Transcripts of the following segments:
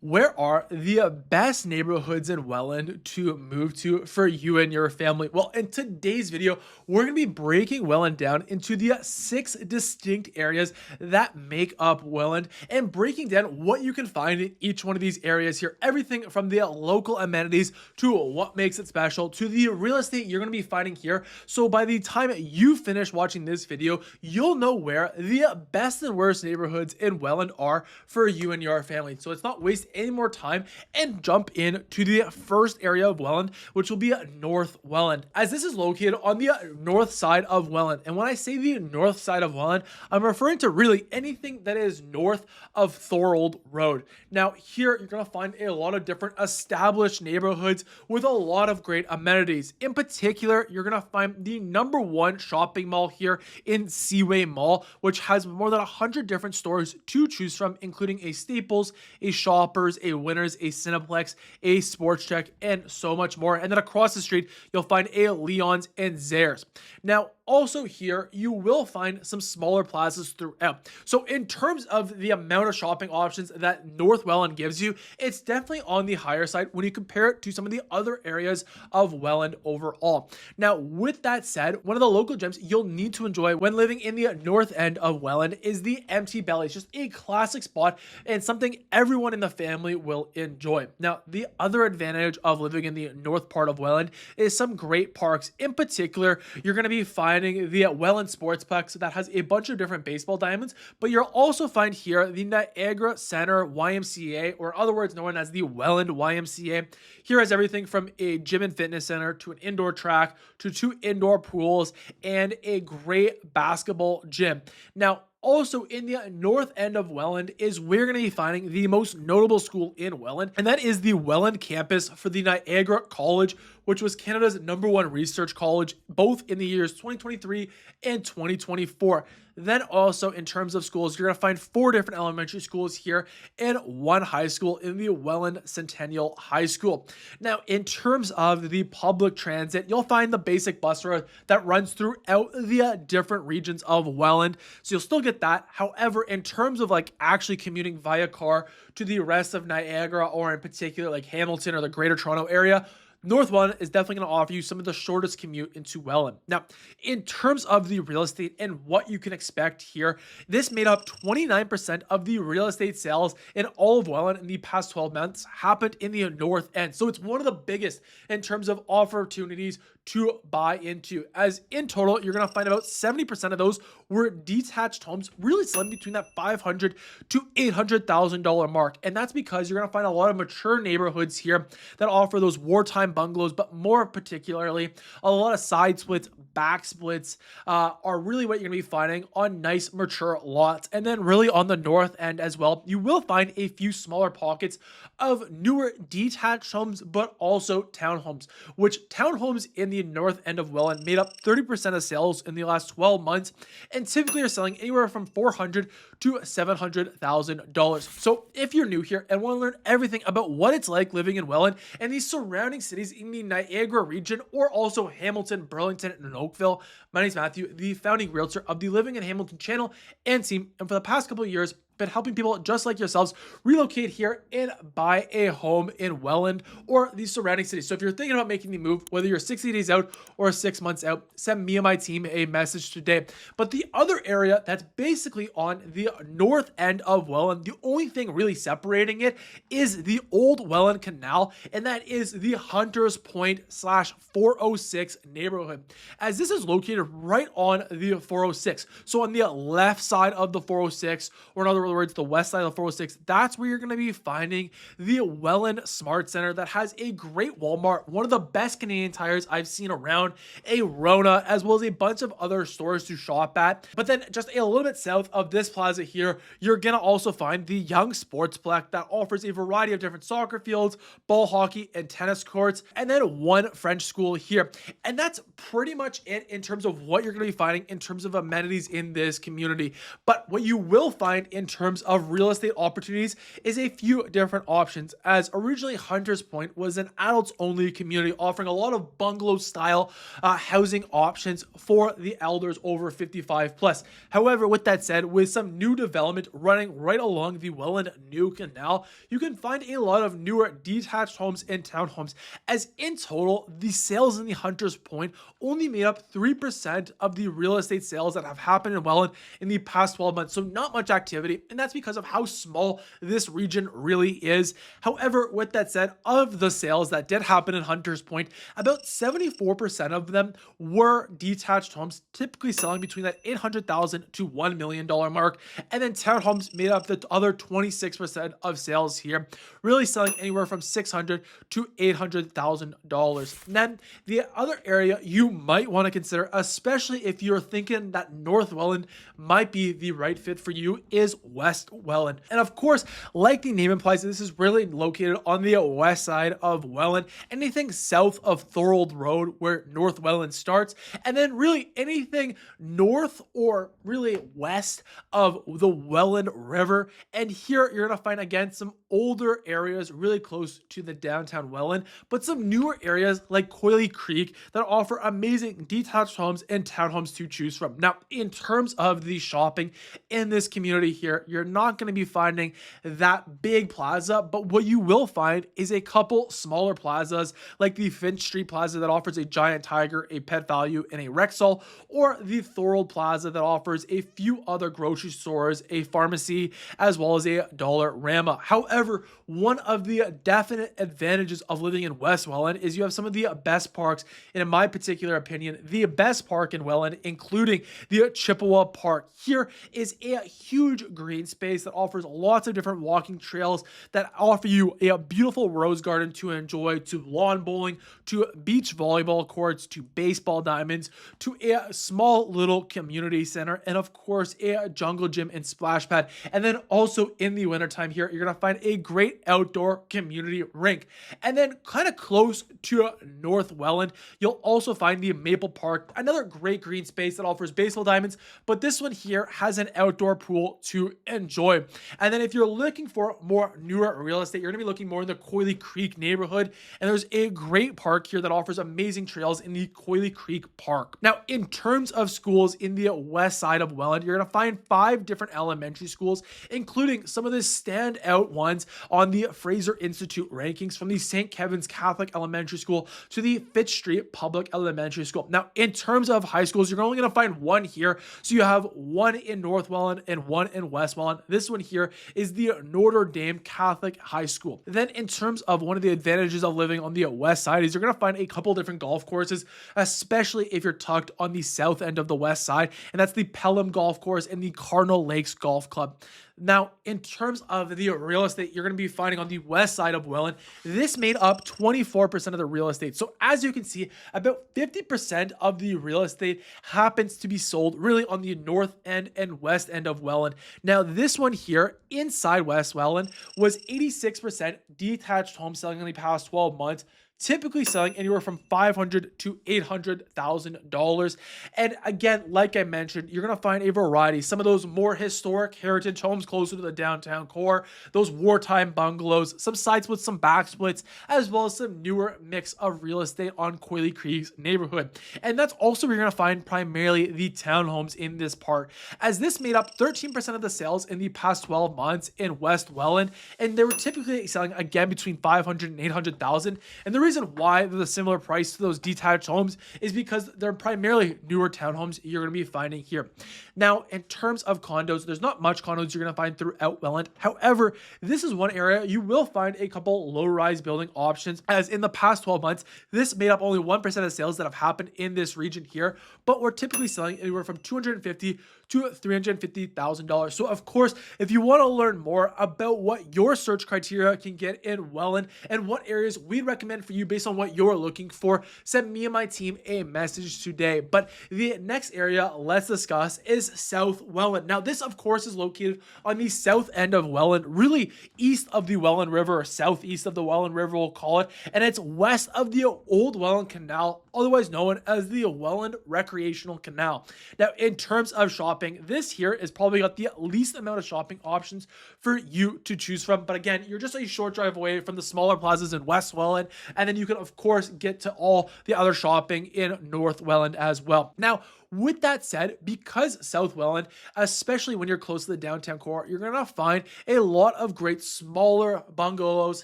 Where are the best neighborhoods in Welland to move to for you and your family? Well, in today's video, we're going to be breaking Welland down into the 6 distinct areas that make up Welland and breaking down what you can find in each one of these areas here. Everything from the local amenities to what makes it special to the real estate you're going to be finding here. So by the time you finish watching this video, you'll know where the best and worst neighborhoods in Welland are for you and your family. So it's not waste any more time and jump in to the first area of Welland, which will be North Welland, as this is located on the north side of Welland. And when I say the north side of Welland, I'm referring to really anything that is north of Thorold Road. Now here you're going to find a lot of different established neighborhoods with a lot of great amenities. In particular, you're going to find the #1 shopping mall here in Seaway Mall, which has more than 100 different stores to choose from, including a Staples, a Shoppers, a Winners, a Cineplex, a Sports Check, and so much more. And then across the street, you'll find a Leon's and Zayre's. Now, also here, you will find some smaller plazas throughout. So in terms of the amount of shopping options that North Welland gives you, it's definitely on the higher side when you compare it to some of the other areas of Welland overall. Now, with that said, one of the local gems you'll need to enjoy when living in the north end of Welland is the Empty Belly. It's just a classic spot and something everyone in the family will enjoy. Now, the other advantage of living in the north part of Welland is some great parks. In particular, you're going to be finding the Welland Sportsplex that has a bunch of different baseball diamonds, but you'll also find here the Niagara Center YMCA, or other words known as the Welland YMCA. Here has everything from a gym and fitness center to an indoor track to 2 indoor pools and a great basketball gym. Now, also in the north end of Welland is where you're going to be finding the most notable school in Welland, and that is the Welland campus for the Niagara College, which was Canada's #1 research college, both in the years 2023 and 2024. Then also in terms of schools, you're going to find 4 different elementary schools here and 1 high school in the Welland Centennial High School. Now, in terms of the public transit, you'll find the basic bus route that runs throughout the different regions of Welland. So you'll still get that. However, in terms of like actually commuting via car to the rest of Niagara, or in particular like Hamilton or the Greater Toronto area, North Welland is definitely going to offer you some of the shortest commute into Welland. Now, in terms of the real estate and what you can expect here, this made up 29% of the real estate sales in all of Welland in the past 12 months happened in the north end. So it's one of the biggest in terms of opportunities to buy into, as in total, you're going to find about 70% of those were detached homes, really selling between that $500,000 to $800,000 mark. And that's because you're going to find a lot of mature neighborhoods here that offer those wartime bungalows, but more particularly, a lot of side splits, back splits are really what you're going to be finding on nice mature lots. And then really on the north end as well, you will find a few smaller pockets of newer detached homes, but also townhomes, which townhomes in the north end of Welland made up 30% of sales in the last 12 months and typically are selling anywhere from $400,000 to $700,000. So if you're new here and want to learn everything about what it's like living in Welland and the surrounding cities in the Niagara region, or also Hamilton, Burlington, and Oakville, my name is Matthew, the founding realtor of the Living in Hamilton channel and team, and for the past couple of years, been helping people just like yourselves relocate here and buy a home in Welland or the surrounding cities. So if you're thinking about making the move, whether you're 60 days out or 6 months out, send me and my team a message today. But the other area that's basically on the north end of Welland, the only thing really separating it is the old Welland Canal, and that is the Hunters Point /406 neighborhood, as this is located right on the 406. So on the left side of the 406, or in other words, the west side of the 406, that's where you're going to be finding the Welland Smart Center that has a great Walmart, one of the best Canadian Tires I've seen around, a Rona, as well as a bunch of other stores to shop at. But then just a little bit south of this plaza here, you're going to also find the Young Sportsplex that offers a variety of different soccer fields, ball hockey, and tennis courts, and then 1 French school here. And that's pretty much it in terms of what you're going to be finding in terms of amenities in this community. But what you will find in terms of real estate opportunities is a few different options, as originally Hunters Point was an adults only community offering a lot of bungalow style housing options for the elders over 55 plus. However, with that said, with some new development running right along the Welland New Canal, you can find a lot of newer detached homes and townhomes, as in total the sales in the Hunters Point only made up 3% of the real estate sales that have happened in Welland in the past 12 months. So not much activity, and that's because of how small this region really is. However, with that said, of the sales that did happen in Hunters Point, about 74% of them were detached homes, typically selling between that $800,000 to $1 million mark. And then townhomes made up the other 26% of sales here, really selling anywhere from $600,000 to $800,000. Then the other area you might want to consider, especially if you're thinking that North Welland might be the right fit for you, is West Welland. And of course, like the name implies, this is really located on the west side of Welland, anything south of Thorold Road where North Welland starts, and then really anything north or really west of the Welland River. And here you're going to find again some older areas really close to the downtown Welland, but some newer areas like Coily Creek that offer amazing detached homes and townhomes to choose from. Now, in terms of the shopping in this community here, you're not going to be finding that big plaza, but what you will find is a couple smaller plazas like the Finch Street Plaza that offers a Giant Tiger, a Pet Value, and a Rexall, or the Thorold Plaza that offers a few other grocery stores, a pharmacy, as well as a Dollarama. However, one of the definite advantages of living in West Welland is you have some of the best parks, and in my particular opinion, the best park in Welland, including the Chippewa Park. Here is a huge green space that offers lots of different walking trails that offer you a beautiful rose garden to enjoy, to lawn bowling, to beach volleyball courts, to baseball diamonds, to a small little community center, and of course a jungle gym and splash pad. And then also in the wintertime here, you're going to find a great outdoor community rink. And then kind of close to North Welland, you'll also find the Maple Park, another great green space that offers baseball diamonds, but this one here has an outdoor pool to enjoy. And then if you're looking for more newer real estate, you're going to be looking more in the Coily Creek neighborhood, and there's a great park here that offers amazing trails in the Coily Creek Park. Now, in terms of schools in the west side of Welland, you're going to find 5 different elementary schools, including some of the standout ones on the Fraser Institute rankings, from the St. Kevin's Catholic Elementary School to the Fitch Street Public Elementary School. Now, in terms of high schools, you're only going to find one here. So you have one in North Welland and one in West Welland. This one here is the Notre Dame Catholic High School. Then in terms of one of the advantages of living on the west side is you're going to find a couple different golf courses, especially if you're tucked on the south end of the west side, and that's the Pelham Golf Course and the Cardinal Lakes Golf Club. Now, in terms of the real estate you're going to be finding on the west side of Welland, this made up 24% of the real estate. So as you can see, about 50% of the real estate happens to be sold really on the north end and west end of Welland. Now, this one here inside West Welland was 86% detached home selling in the past 12 months, typically selling anywhere from $500,000 to $800,000. And again, like I mentioned, you're going to find a variety. Some of those more historic heritage homes closer to the downtown core, those wartime bungalows, some sites with some back splits, as well as some newer mix of real estate on Coily Creek's neighborhood. And that's also where you're going to find primarily the townhomes in this part, as this made up 13% of the sales in the past 12 months in West Welland. And they were typically selling again between $500,000 and $800,000. And the reason why they're the similar price to those detached homes is because they're primarily newer townhomes you're going to be finding here. Now, in terms of condos, there's not much condos you're going to find throughout Welland. However, this is one area you will find a couple low-rise building options, as in the past 12 months, this made up only 1% of sales that have happened in this region here, but we're typically selling anywhere from $250,000 to $350,000. So of course, if you want to learn more about what your search criteria can get in Welland and what areas we'd recommend for you based on what you're looking for, send me and my team a message today. But the next area let's discuss is South Welland. Now, this of course is located on the south end of Welland, really east of the Welland River, or southeast of the Welland River, we'll call it, and it's west of the Old Welland Canal, otherwise known as the Welland Recreational Canal. Now, in terms of shopping, shopping, this here is probably got the least amount of shopping options for you to choose from. But again, you're just a short drive away from the smaller plazas in West Welland, and then you can of course get to all the other shopping in North Welland as well. Now, with that said, because South Welland, especially when you're close to the downtown core, you're going to find a lot of great smaller bungalows,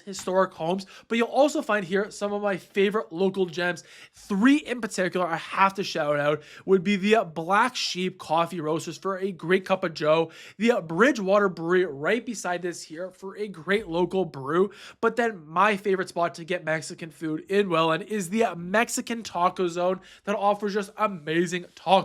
historic homes, but you'll also find here some of my favorite local gems. Three in particular I have to shout out would be the Black Sheep Coffee Roasters for a great cup of joe, the Bridgewater Brewery right beside this here for a great local brew, but then my favorite spot to get Mexican food in Welland is the Mexican Taco Zone that offers just amazing tacos.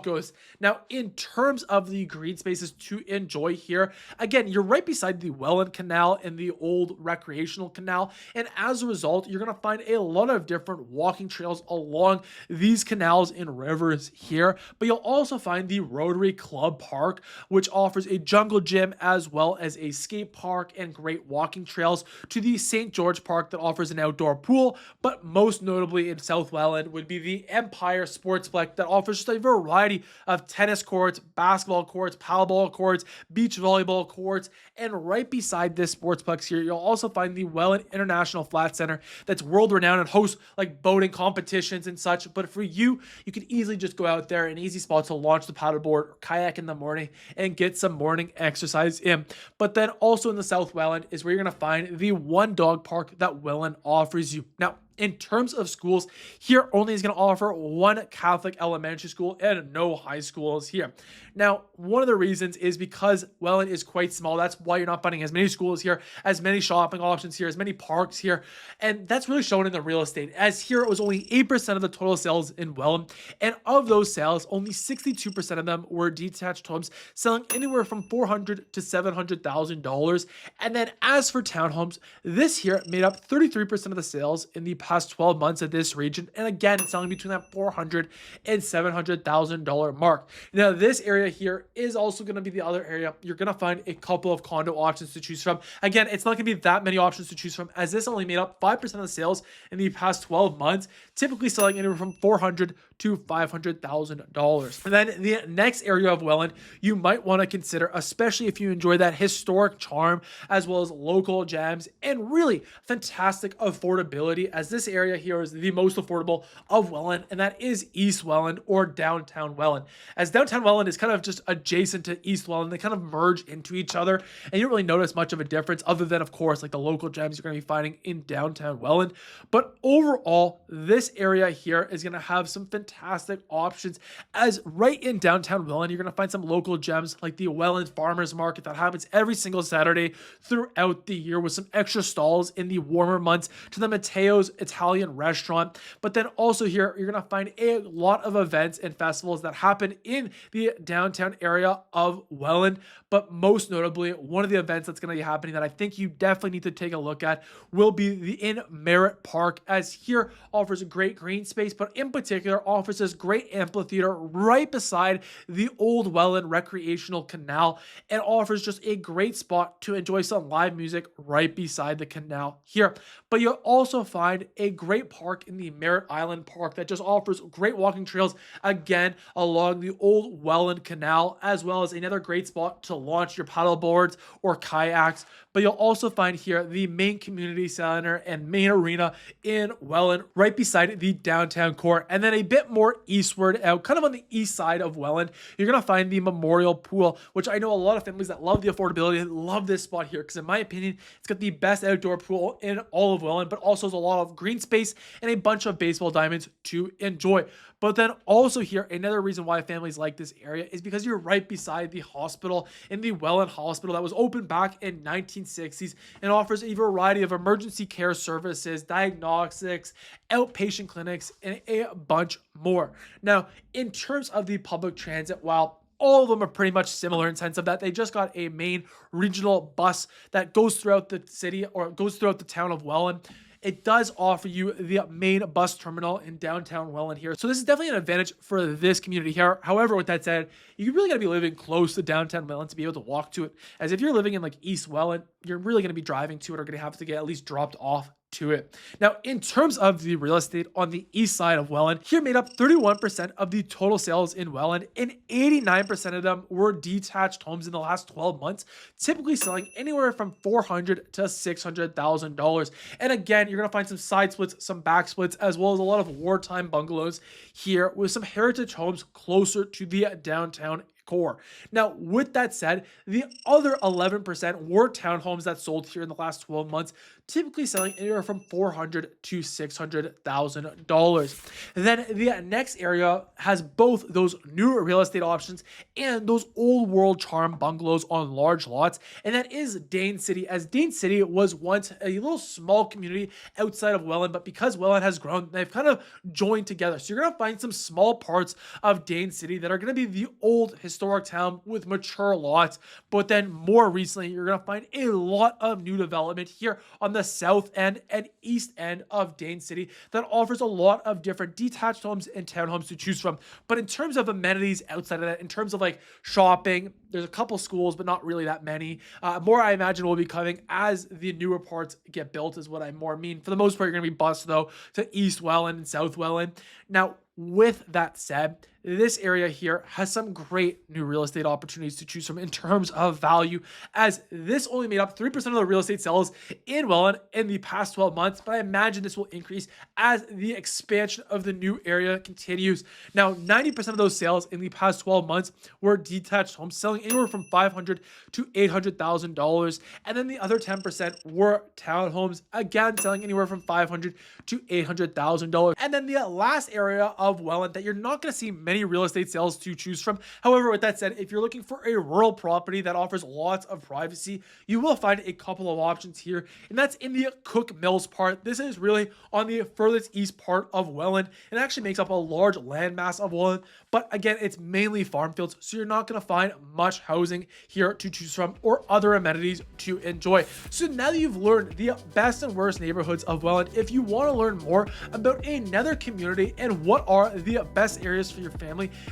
Now, in terms of the green spaces to enjoy here, again, you're right beside the Welland Canal and the old recreational canal, and as a result, you're going to find a lot of different walking trails along these canals and rivers here, but you'll also find the Rotary Club Park, which offers a jungle gym as well as a skate park and great walking trails, to the St. George Park that offers an outdoor pool, but most notably in South Welland would be the Empire Sportsplex that offers just a variety of tennis courts, basketball courts, paddleball courts, beach volleyball courts, and right beside this sportsplex here, you'll also find the Welland International Flat Center that's world renowned and hosts like boating competitions and such. But for you, you can easily just go out there, an easy spot to launch the paddleboard or kayak in the morning and get some morning exercise in. But then also in the South Welland is where you're going to find the one dog park that Welland offers you. Now, in terms of schools, here only is going to offer one Catholic elementary school and no high schools here. Now, one of the reasons is because Welland is quite small. That's why you're not finding as many schools here, as many shopping options here, as many parks here. And that's really shown in the real estate, as here it was only 8% of the total sales in Welland. And of those sales, only 62% of them were detached homes, selling anywhere from $400,000 to $700,000. And then as for townhomes, this here made up 33% of the sales in the past 12 months of this region, and again selling between that $400,000 and $700,000 mark. Now, this area here is also going to be the other area you're going to find a couple of condo options to choose from. Again, it's not going to be that many options to choose from, as this only made up 5% of the sales in the past 12 months, typically selling anywhere from $400,000 to $500,000. And then the next area of Welland you might want to consider, especially if you enjoy that historic charm as well as local gems and really fantastic affordability, as this area here is the most affordable of Welland, and that is East Welland or downtown Welland. As downtown Welland is kind of just adjacent to East Welland, they kind of merge into each other, and you don't really notice much of a difference other than, of course, like the local gems you're going to be finding in downtown Welland. But overall, this area here is going to have some fantastic options, as right in downtown Welland, you're going to find some local gems like the Welland Farmers Market that happens every single Saturday throughout the year, with some extra stalls in the warmer months, to the Mateo's Italian restaurant. But then also here, you're going to find a lot of events and festivals that happen in the downtown area of Welland. But most notably, one of the events that's going to be happening that I think you definitely need to take a look at will be the In Merritt Park, as here offers a great green space, but in particular offers this great amphitheater right beside the old Welland recreational canal, and offers just a great spot to enjoy some live music right beside the canal here. But you'll also find a great park in the Merritt Island Park that just offers great walking trails, again, along the old Welland Canal, as well as another great spot to launch your paddle boards or kayaks. But you'll also find here the main community center and main arena in Welland, right beside the downtown core. And then a bit more eastward out, kind of on the east side of Welland, you're going to find the Memorial Pool, which I know a lot of families that love the affordability love this spot here, because in my opinion, it's got the best outdoor pool in all of Welland, but also has a lot of green space and a bunch of baseball diamonds to enjoy. But then also here, another reason why families like this area is because you're right beside the hospital, in the Welland Hospital that was opened back in 1960s and offers a variety of emergency care services, diagnostics, outpatient clinics, and a bunch more. Now, in terms of the public transit, while all of them are pretty much similar in sense of that they just got a main regional bus that goes throughout the city or goes throughout the town of Welland, it does offer you the main bus terminal in downtown Welland here. So this is definitely an advantage for this community here. However, with that said, you really got to be living close to downtown Welland to be able to walk to it. As if you're living in like East Welland, you're really going to be driving to it or going to have to get at least dropped off to it. Now, in terms of the real estate on the east side of Welland, here made up 31% of the total sales in Welland, and 89% of them were detached homes in the last 12 months, typically selling anywhere from $400,000 to $600,000. And again, you're gonna find some side splits, some back splits, as well as a lot of wartime bungalows here with some heritage homes closer to the downtown core. Now, with that said, the other 11% were townhomes that sold here in the last 12 months, typically selling anywhere from $400,000 to $600,000. Then the next area has both those new real estate options and those old world charm bungalows on large lots, and that is Dain City, as Dain City was once a little small community outside of Welland, but because Welland has grown, they've kind of joined together. So you're going to find some small parts of Dain City that are going to be the old historic town with mature lots, but then more recently, you're going to find a lot of new development here on the south end and east end of Dain City that offers a lot of different detached homes and townhomes to choose from. But in terms of amenities outside of that, in terms of like shopping, there's a couple schools, but not really that many. More, I imagine, will be coming as the newer parts get built, is what I more mean. For the most part, you're going to be bused, though, to East Welland and South Welland. Now, with that said, this area here has some great new real estate opportunities to choose from in terms of value, as this only made up 3% of the real estate sales in Welland in the past 12 months, but I imagine this will increase as the expansion of the new area continues. Now, 90% of those sales in the past 12 months were detached homes, selling anywhere from $500,000 to $800,000, and then the other 10% were townhomes, again selling anywhere from $500,000 to $800,000. And then the last area of Welland that you're not going to see many real estate sales to choose from. However, with that said, if you're looking for a rural property that offers lots of privacy, you will find a couple of options here, and that's in the Cook Mills part. This is really on the furthest east part of Welland. It actually makes up a large landmass of Welland, but again, it's mainly farm fields, so you're not going to find much housing here to choose from or other amenities to enjoy. So now that you've learned the best and worst neighborhoods of Welland, if you want to learn more about another community and what are the best areas for your family,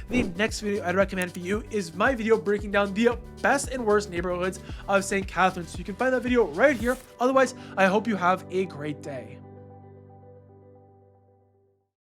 the next video I'd recommend for you is my video breaking down the best and worst neighborhoods of St. Catharines. So you can find that video right here. Otherwise, I hope you have a great day.